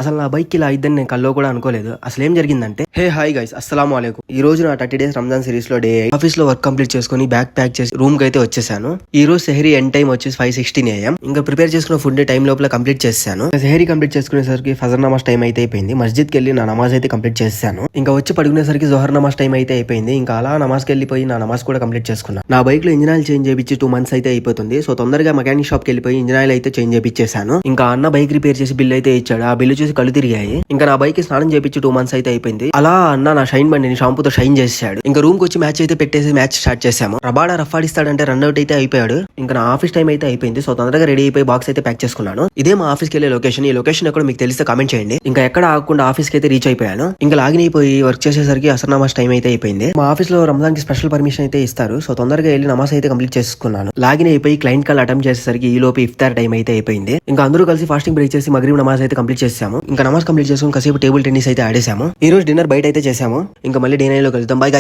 అసలు నా బైక్ ఇలా అయిద్దని నేను కల్లో కూడా అనుకోలేదు. అసలు ఏం జరిగిందంటే, హే హాయ్ గైస్, అస్సలాము అలైకుం. ఈ రోజు నా 30 days రంజాన్ సిరీస్ లో డే ఆఫీస్ లో వర్క్ కంప్లీట్ చేసుకుని బ్యాగ్ ప్యాక్ చేసి రూమ్ కి అయితే వచ్చేసాను. ఈ రోజు సెహరీ ఎండ్ టైం వచ్చేసి 5:16 AM. ఇంకా ప్రిపేర్ చేసుకున్న ఫుడ్ టైం లోపల కంప్లీట్ చేశాను. సెహరీ కంప్లీట్ చేసుకునేసరికి ఫజర్ నమాజ్ టైం అయితే అయిపోయింది. మస్జిద్ కి వెళ్ళి నా నమాజ్ అయితే కంప్లీట్ చేశాను. ఇంకా వచ్చి పడుకునేసరికి జోహర్ నమాజ్ టైం అయితే అయిపోయింది. ఇంకా అలా నమాజ్ కి వెళ్ళిపోయి నా నమాజ్ కూడా కంప్లీట్ చేసుకున్నాను. నా బైక్ లో ఇంజిన్ ఆయిల్ చేంజ్ చేయించి 2 months అయితే అయిపోతుంది. సో తొందరగా మెకానిక్ షాప్ కి వెళ్ళిపోయి ఇంజిన్ ఆయిల్ అయితే చేంజ్ చేయించేసాను. ఇంకా అన్న బైక్ రిపేర్ చేసి బిల్ అయితే ఇచ్చాడు. ఆ బిల్లు చూసి కళ్ళు తిరిగాయి. ఇంకా నా బైక్ కి స్నానం చేయించి 2 months అయితే అయిపోయింది. అలా అన్న నా షైన్ బండిని షాంపూతో షైన్ చేశాడు. ఇంకా రూమ్ కి వచ్చి మ్యాచ్ అయితే పెట్టేసి మ్యాచ్ స్టార్ట్ చేసాము. రబాడా రఫ్ ఆడిస్తాడంటే రన్అట్ అయితే అయిపోయాడు. ఇంకా నా ఆఫీస్ టైం అయితే అయిపోయింది. సో తొందరగా రెడీ అయిపోయి బాక్స్ అయితే ప్యాక్ చేసుకున్నాను. ఇదే మా ఆఫీస్ కి వెళ్ళే లొకేషన్. ఈ లొకేషన్ ఎక్కడ మీకు తెలిస్తే కామెంట్ చేయండి. ఇంకా ఎక్కడ ఆగకుండా ఆఫీస్ కి అయితే రీచ్ అయిపోయాను. ఇంకా లాగిన్ అయిపోయి వర్క్ చేసేసరికి అసర్ నమాజ్ టైం అయితే అయిపోయింది. మా ఆఫీస్ లో రంజాన్ కి స్పెషల్ పర్మిషన్ అయితే ఇస్తారు. సో తొందరగా వెళ్ళి నమాజ్ అయితే కంప్లీట్ చేసుకున్నాను. లాగిన్ అయిపోయి క్లయింట్ కాల్ అటెంప్ట్ చేసేసరికి ఈ లోపు ఇఫ్తార్ టైం అయితే అయిపోయింది. ఇంకా అందరూ కలిసి ఫాస్టింగ్ బ్రేక్ చేసి మగ్రిబ్ నమాజ్ అయితే కంప్లీట్ చేసాము. ఇంకా నమాజ్ కంప్లీట్ చేసుకుని కాసేపు టేబుల్ టెన్నిస్ అయితే ఆడేసాము. ఈ రోజు డిన్నర్ బయట అయితే చేసాము. ఇంకా మళ్ళీ డే 9 లో కలుద్దాం. Bye guys.